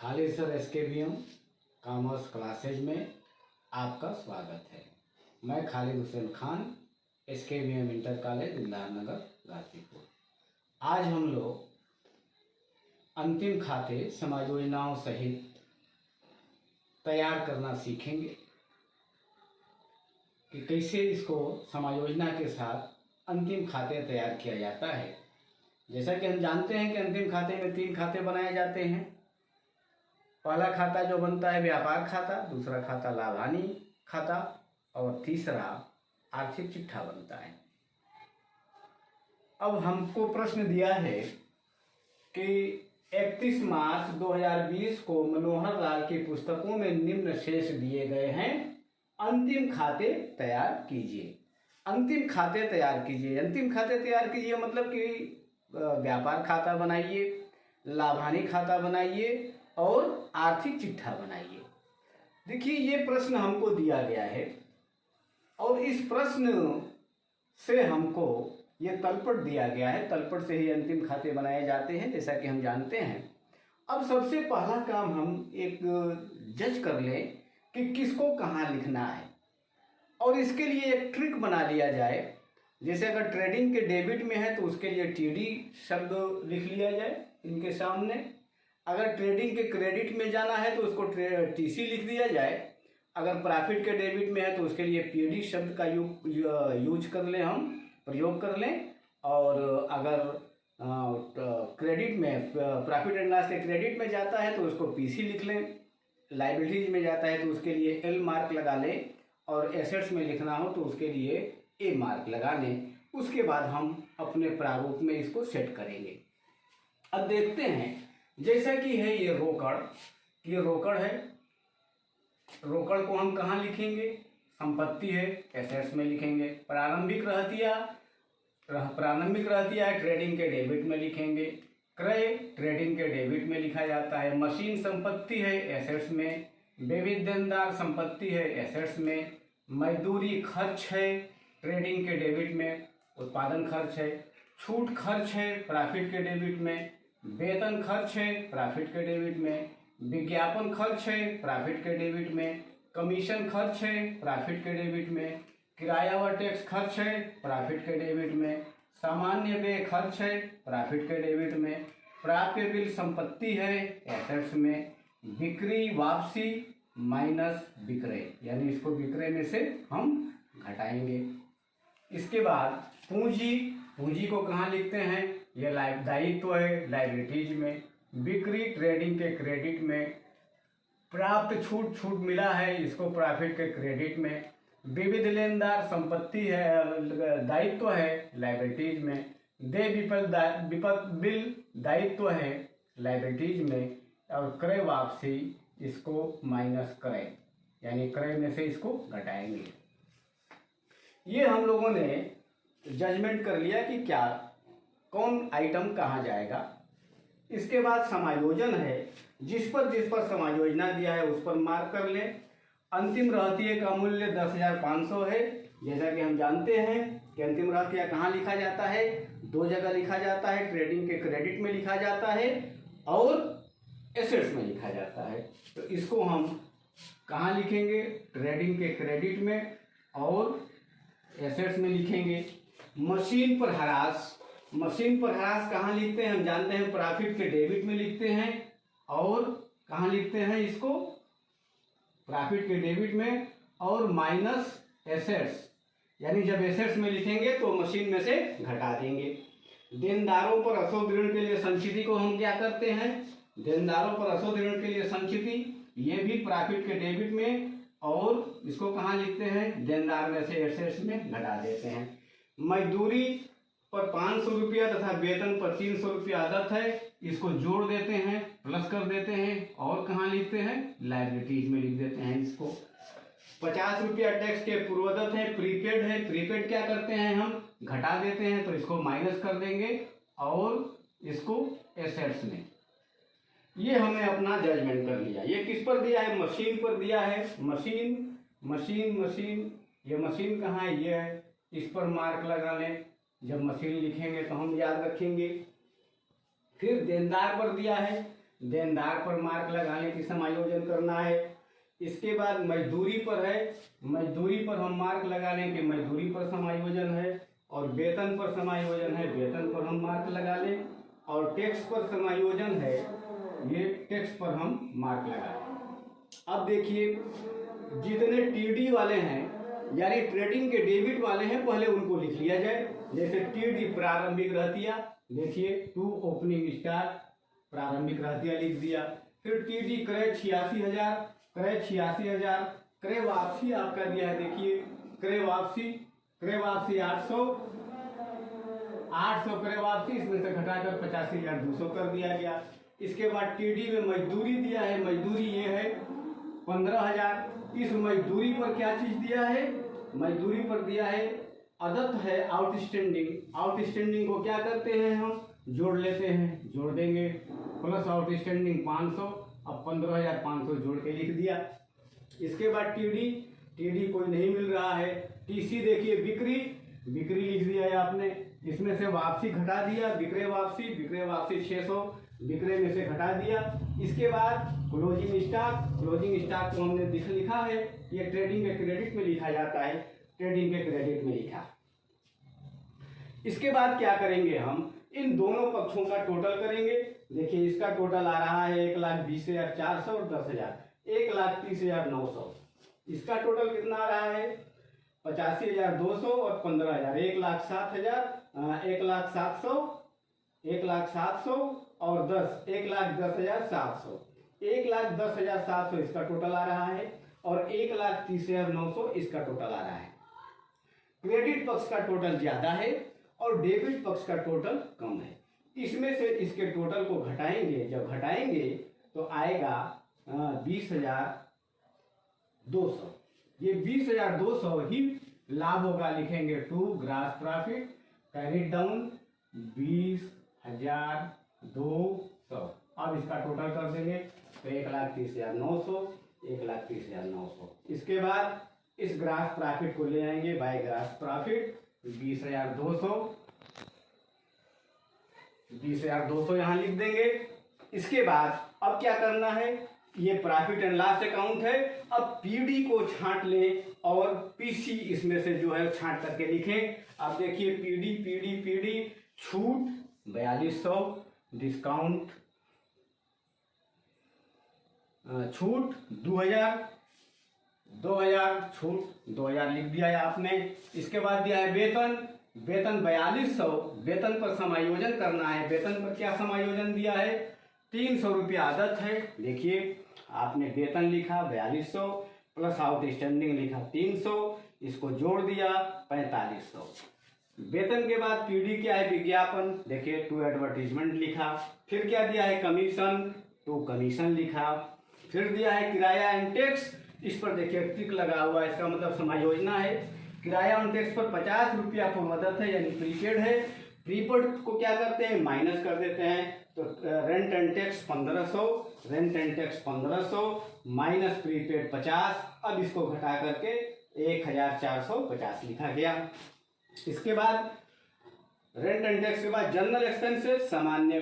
Khalid sir एसकेबीएम commerce classes में आपका स्वागत है। मैं खालिद हुसैन खान, एसकेबीएम इंटर कॉलेज इंदिरानगर गाजीपुर। आज हम लोग अंतिम खाते समायोजनाओं सहित तैयार करना सीखेंगे कि कैसे इसको समायोजना के साथ अंतिम खाते तैयार किया जाता है। जैसा कि हम जानते हैं कि अंतिम खाते में 3 खाते बनाए जाते हैं। पहला खाता जो बनता है व्यापार खाता, दूसरा खाता लाभ हानि खाता और तीसरा आर्थिक चिट्ठा बनता है। अब हमको प्रश्न दिया है कि 31 मार्च 2020 को मनोहर लाल की पुस्तकों में निम्न शेष दिए गए हैं, अंतिम खाते तैयार कीजिए। अंतिम खाते तैयार कीजिए, अंतिम खाते तैयार कीजिए मतलब कि व्यापार खाता बनाइए, लाभ हानि खाता बनाइए और आर्थिक चिट्ठा बनाइए। देखिए ये प्रश्न हमको दिया गया है और इस प्रश्न से हमको ये तलपट दिया गया है। तलपट से ही अंतिम खाते बनाए जाते हैं, जैसा कि हम जानते हैं। अब सबसे पहला काम हम एक जज कर लें कि किसको कहाँ लिखना है और इसके लिए एक ट्रिक बना लिया जाए। जैसे अगर ट्रेडिंग के डेबिट में है तो उसके लिए टीडी शब्द लिख लिया जाए इनके सामने। अगर ट्रेडिंग के क्रेडिट में जाना है तो उसको टीसी लिख दिया जाए। अगर प्रॉफिट के डेबिट में है तो उसके लिए पीडी शब्द का यूज कर लें, हम प्रयोग कर लें। और अगर क्रेडिट में प्रॉफिट एंड लॉस के क्रेडिट में जाता है तो उसको पीसी लिख लें। लाइबिलिटीज में जाता है तो उसके लिए एल मार्क लगा लें और एसेट्स में लिखना हो तो उसके लिए ए मार्क लगा लें। उसके बाद हम अपने प्रारूप में इसको सेट करेंगे। अब देखते हैं, जैसा कि है ये रोकड़ है। रोकड़ को हम कहाँ लिखेंगे? संपत्ति है, एसेट्स में लिखेंगे। प्रारंभिक रहतिया ट्रेडिंग के डेबिट में लिखेंगे। क्रय ट्रेडिंग के डेबिट में लिखा जाता है। मशीन संपत्ति है, एसेट्स में। विविध देनदार संपत्ति है, एसेट्स में। मजदूरी खर्च है, ट्रेडिंग के डेबिट में। उत्पादन खर्च है। छूट खर्च है, प्रॉफिट के डेबिट में। वेतन खर्च है, प्रॉफिट के डेबिट में। विज्ञापन खर्च है, प्रॉफिट के डेबिट में। कमीशन खर्च है, प्रॉफिट के डेबिट में। किराया व टैक्स खर्च है, प्रॉफिट के डेबिट में। सामान्य व्यय खर्च है, प्रॉफिट के डेबिट में। प्राप्य बिल संपत्ति है, एसेट्स में। बिक्री वापसी माइनस विक्रय, यानी इसको विक्रय में से हम घटाएंगे। इसके बाद पूंजी को कहाँ लिखते हैं? ये दायित्व है, लाइबिलिटीज में। बिक्री ट्रेडिंग के क्रेडिट में। प्राप्त छूट मिला है, इसको प्रॉफिट के क्रेडिट में। विविध लेनदार संपत्ति है, दायित्व है, लाइबिलिटीज में। देय विपद बिल दायित्व है, लाइबिलिटीज में। और क्रय वापसी, इसको माइनस क्रय, यानी क्रय में से इसको घटाएंगे। ये हम लोगों ने जजमेंट कर लिया कि क्या कौन आइटम कहाँ जाएगा। इसके बाद समायोजन है, जिस पर समायोजना दिया है उस पर मार्क कर लें। अंतिम रहतिये का मूल्य 10,500 है। जैसा कि हम जानते हैं कि अंतिम रहतिया कहाँ लिखा जाता है? 2 जगह लिखा जाता है। ट्रेडिंग के क्रेडिट में लिखा जाता है और एसेट्स में लिखा जाता है। तो इसको हम कहाँ लिखेंगे? ट्रेडिंग के क्रेडिट में और एसेट्स में लिखेंगे। मशीन पर ह्रास कहाँ लिखते हैं? हम जानते हैं प्रॉफिट के डेबिट में लिखते हैं और कहाँ लिखते हैं इसको? प्रॉफिट के डेबिट में और माइनस एसेट्स, यानी जब एसेट्स में लिखेंगे तो मशीन में से घटा देंगे। देनदारों पर अशुद्ध ऋण के लिए संचिति को हम क्या करते हैं? देनदारों पर अशुद्ध ऋण के लिए संचिति, ये भी प्रॉफिट के डेबिट में और इसको कहाँ लिखते हैं? देनदार में से एसेट्स में घटा देते हैं। मजदूरी पर 500 रुपया तथा वेतन पर 300 रुपया आदत है, इसको जोड़ देते हैं, प्लस कर देते हैं और कहाँ लिखते हैं? लाइबिलिटीज में लिख देते हैं इसको। 50 रुपया टैक्स के पूर्वदत्त है, प्रीपेड है। प्रीपेड क्या करते हैं? हम घटा देते हैं, तो इसको माइनस कर देंगे और इसको एसेट्स में। ये हमने अपना जजमेंट कर लिया। ये किस पर दिया है? मशीन पर दिया है। मशीन, ये मशीन कहाँ है? ये है, इस पर मार्क लगा लें। जब मशीन लिखेंगे तो हम याद रखेंगे। फिर देनदार पर दिया है, देनदार पर मार्क लगाने की समायोजन करना है। इसके बाद मजदूरी पर है, मजदूरी पर हम मार्क लगा लें कि मजदूरी पर समायोजन है, और वेतन पर समायोजन है, वेतन पर हम मार्क लगा लें, और टैक्स पर समायोजन है, ये टैक्स पर हम मार्क लगा लें। अब देखिए जितने टीडी वाले हैं यानी ट्रेडिंग के डेबिट वाले हैं पहले उनको लिख लिया जाए। जैसे टीडी प्रारंभिक रहतिया, देखिए टू ओपनिंग स्टाक प्रारंभिक रहतिया लिख दिया। फिर टीडी क्रय 86,000, क्रय 86,000, क्रय वापसी आपका दिया है, देखिए क्रय वापसी 800 क्रय वापसी, इसमें से घटाकर 85,200 कर दिया गया। इसके बाद टीडी में मजदूरी दिया है, मजदूरी ये है 15,000। इस मजदूरी पर क्या चीज दिया है, मजदूरी पर दिया है अदत्त है आउटस्टैंडिंग। आउटस्टैंडिंग को क्या करते हैं हम जोड़ लेते हैं, जोड़ देंगे, प्लस आउटस्टैंडिंग 500, अब 15,500 जोड़ के लिख दिया। इसके बाद टीडी कोई नहीं मिल रहा है। टीसी देखिए बिक्री लिख दिया है आपने, इसमें से वापसी घटा दिया, विक्रय वापसी 600, विक्रय में से घटा दिया। इसके बाद क्लोजिंग स्टॉक को हमने लिखा है, ये ट्रेडिंग के क्रेडिट में लिखा जाता है, ट्रेडिंग के क्रेडिट में लिखा। इसके बाद क्या करेंगे, हम इन दोनों पक्षों का टोटल करेंगे। देखिए इसका टोटल आ रहा है 1,20,400 और 10,000, 1,30,900। इसका टोटल कितना आ रहा है 85,200 और 15,000, 1,07,000 और 10, 1,10,700, 1,10,700 इसका टोटल आ रहा है, और 1,30,900 इसका टोटल आ रहा है। क्रेडिट पक्ष का टोटल ज्यादा है और डेबिट पक्ष का टोटल कम है। इसमें से इसके टोटल को घटाएंगे, जब घटाएंगे तो आएगा 20,200। ये 20,200 ही लाभ होगा, लिखेंगे to gross profit carried down 20,200। अब इसका टोटल कर देंगे तो 1,30,900, 1,30,900। इसके बाद इस ग्रास प्रॉफिट को ले आएंगे बाय ग्रास प्रॉफिट 20,200 यहाँ लिख देंगे। इसके बाद अब क्या करना है, ये प्रॉफिट एंड लॉस अकाउंट है। अब पीडी को छांट लें और पीसी इसमें से जो है छांट करके लिखें। अब देखिए पीडी छूट 4,200, डिस्काउंट छूट 2,000 छूट 2,000 लिख दिया है आपने। इसके बाद दिया है वेतन 4,200, वेतन पर समायोजन करना है। वेतन पर क्या समायोजन दिया है, 300 रुपया आदत है। देखिए आपने वेतन लिखा 4,200 प्लस आउटस्टैंडिंग लिखा 300, इसको जोड़ दिया 4,500। वेतन के बाद पीडी क्या है, विज्ञापन, देखिए टू एडवर्टीजमेंट लिखा। फिर क्या दिया है, कमीशन, टू कमीशन लिखा। फिर दिया है किराया एंड टैक्स, इस पर देखिए टिक लगा हुआ है, इसका मतलब समायोजना है। किराया एंड टैक्स पर 50 रुपया पूर्वदत्त है यानी प्रीपेड है। प्रीपेड को क्या करते हैं, माइनस कर देते हैं, तो rent and tax 1,500 minus prepaid 50। अब इसको घटा करके 1,450 लिखा गया। इसके बाद रेंट एंड टैक्स के बाद जनरल एक्सपेंसेस सामान्य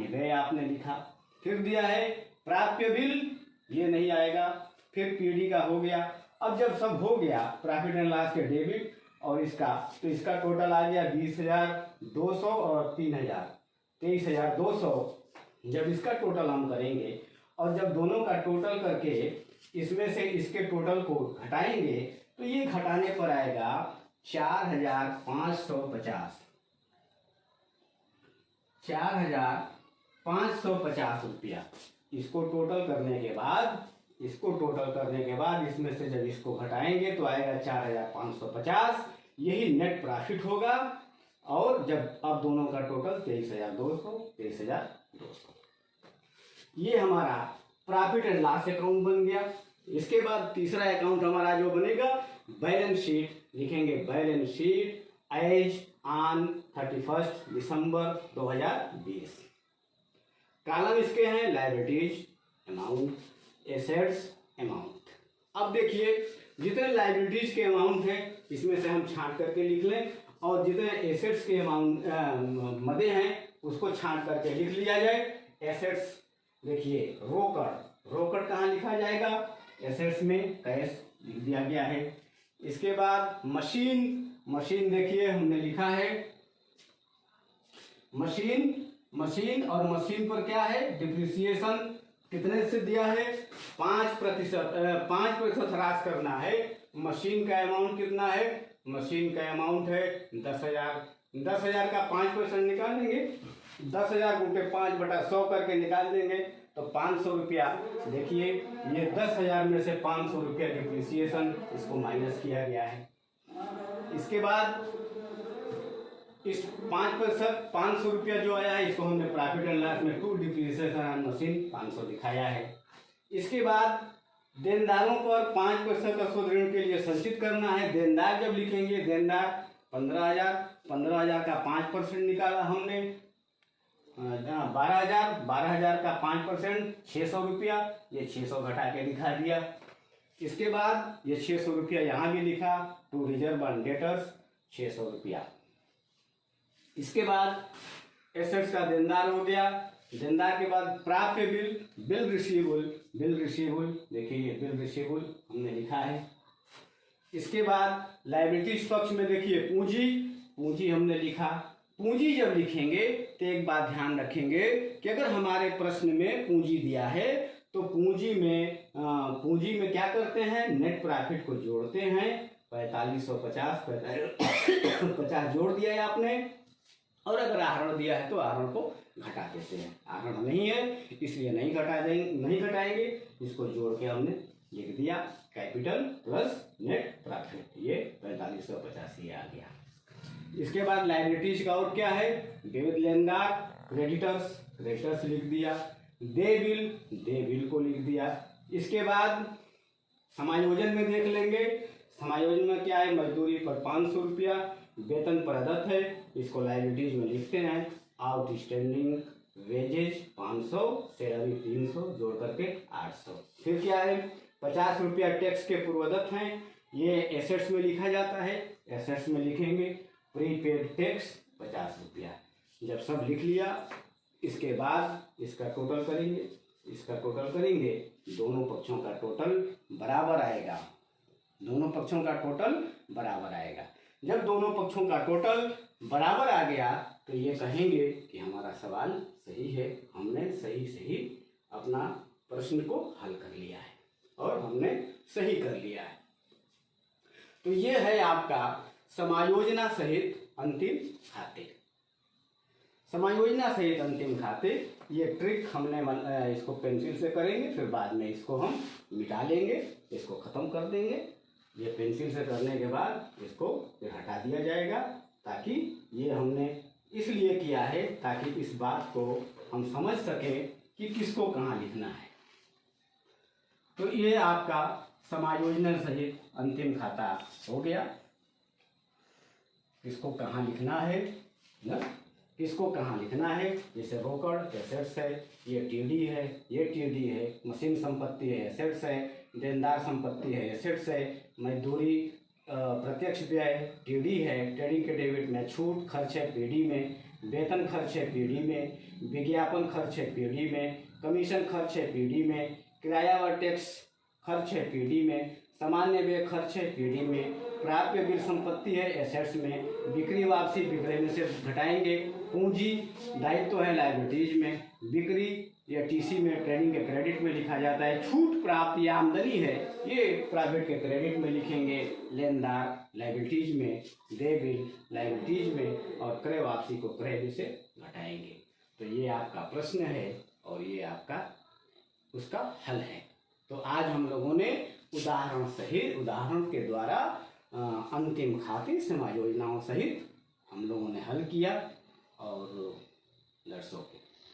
व्यय आपने लिखा। फिर दिया है प्राप्य बिल, ये नहीं आएगा। फिर पीडी का हो गया। अब जब सब हो गया प्रॉफिट एंड लॉस के डेबिट और इसका, तो इसका टोटल आ गया 20,200 और 3,000, 23,200। जब इसका टोटल हम करेंगे और जब दोनों का टोटल करके इसमें से इसके टोटल को घटाएंगे तो ये घटाने पर आएगा 4,550, 4,550 रुपया। इसको टोटल करने के बाद इसमें से जब इसको घटाएंगे तो आएगा 4,550, यही नेट प्रॉफिट होगा। और जब अब दोनों का टोटल 23,200, ये हमारा प्रॉफिट एंड लॉस अकाउंट बन गया। इसके बाद तीसरा अकाउंट हमारा जो बनेगा बैलेंस शीट, लिखेंगे balance sheet as on 31 December 2020। Column इसके हैं लायबिलिटीज अमाउंट, एसेट्स अमाउंट। अब देखिए जितने लायबिलिटीज के अमाउंट है इसमें से हम छांट करके लिख लें, और जितने एसेट्स के अमाउंट मदे हैं उसको छांट करके लिख लिया जाए। एसेट्स देखिए रोकड़, रोकड़ कहाँ लिखा जाएगा, एसेट्स में कैश लिख दिया गया है। इसके बाद मशीन, मशीन देखिए हमने लिखा है मशीन, मशीन और मशीन पर क्या है डिप्रिसिएशन कितने से दिया है 5%, 5% ह्रास करना है। मशीन का अमाउंट कितना है, मशीन का अमाउंट है 10,000, 10,000 का 5% निकाल देंगे, 10,000 × 5/100 करके निकाल देंगे तो 500 रुपया। देखिए ये 10,000 में से 500 रुपया डिप्रिसिएशन इसको माइनस किया गया है। इसके बाद इस 5% 500 रुपया जो आया है इसको हमने प्रॉफिट एंड लॉस में टू डिप्रिसिएशन ऑन मशीन 500 दिखाया है। इसके बाद देनदारों पर 5% अशुद्ध ऋण के लिए संचित करना है। देनदार जब लिखेंगे, देनदार 15,000, 15,000 का 5% निकाला हमने, 12,000, 12,000 का 5% 600 रुपया, ये 600 घटा के दिखा दिया। इसके बाद ये 600 रुपया यहाँ भी लिखा, टू रिजर्व ऑन डेटर्स 600 रुपया। इसके बाद एसेट्स का देनदार हो गया। देनदार के बाद प्राप्य bill, bill receivable, bill receivable देखिए ये बिल रिसीवेबल हमने लिखा है। इसके बाद लायबिलिटीज पक्ष में देखिए पूंजी, पूंजी हमने लिखा। पूंजी जब लिखेंगे तो एक बात ध्यान रखेंगे कि अगर हमारे प्रश्न में पूंजी दिया है तो पूंजी में क्या करते हैं, नेट प्रॉफिट को जोड़ते हैं। 4550 50 जोड़ दिया है आपने, और अगर आहरण दिया है तो आहरण को घटा देते हैं। आहरण नहीं है इसलिए नहीं घटाएंगे, इसको जोड़ के हमने लिख दिया कैपिटल प्लस नेट प्रॉफिट, ये 4550 ये आ गया। इसके बाद लायबिलिटीज का और क्या है, विविध लेनदार क्रेडिटर्स, क्रेडिटर्स लिख दिया। दे बिल को लिख दिया। इसके बाद समायोजन में देख लेंगे, समायोजन में क्या है, मजदूरी पर 500 रुपया, वेतन प्रदत्त है, इसको लायबिलिटीज में लिखते हैं। आउटस्टैंडिंग वेजेज 500, सैलरी 300 जोड़ करके 800। फिर क्या है, 50 रुपया टैक्स के पूर्वदत्त हैं, ये एसेट्स में लिखा जाता है, एसेट्स में लिखेंगे। प्रीपेड टैक्स 50 रुपया। जब सब लिख लिया इसके बाद इसका टोटल करेंगे, इसका टोटल करेंगे, दोनों पक्षों का टोटल बराबर आएगा, दोनों पक्षों का टोटल बराबर आएगा। जब दोनों पक्षों का टोटल बराबर आ गया तो ये कहेंगे कि हमारा सवाल सही है, हमने सही अपना प्रश्न को हल कर लिया है और हमने सही कर लिया है। तो ये है आपका समायोजना सहित अंतिम खाते। समायोजना सहित अंतिम खाते, ये ट्रिक हमने इसको पेंसिल से करेंगे, फिर बाद में इसको हम मिटा लेंगे, इसको ख़त्म कर देंगे। ये पेंसिल से करने के बाद इसको फिर हटा दिया जाएगा, ताकि ये हमने इसलिए किया है ताकि इस बात को हम समझ सकें कि किसको कहाँ लिखना है। तो ये आपका समायोजन सहित अंतिम खाता हो गया। किसको कहाँ लिखना है ना, किसको कहाँ लिखना है, जैसे रोकड़ एसेट्स है, ये टीडी है, ये टीडी है, मशीन संपत्ति है एसेट्स है, देनदार संपत्ति है एसेट्स है, मजदूरी प्रत्यक्ष व्यय टीडी है, ट्रेडिंग के डेबिट में, छूट खर्च है पीडी में, वेतन खर्च है पीडी में, विज्ञापन खर्च है पीडी में, कमीशन खर्च है पीडी में, किराया व टैक्स खर्च है पीडी में, सामान्य व्यय खर्च है पीडी में, प्राप्य बिल संपत्ति है एसेट्स में, बिक्री वापसी विक्रय में से घटाएंगे, पूंजी दायित्व है लायबिलिटीज में, बिक्री या टीसी में ट्रेडिंग के क्रेडिट में लिखा जाता है, छूट प्राप्त या आमदनी है ये प्राइवेट के क्रेडिट में लिखेंगे, लेनदार लायबिलिटीज में, दे बिल लायबिलिटीज में, और क्रय वापसी को क्रय बिल से घटाएंगे। तो ये आपका प्रश्न है और ये आपका उसका हल है। तो आज हम लोगों ने उदाहरण के द्वारा अंतिम खाते समायोजनाओं सहित हम लोगों ने हल किया और दर्शकों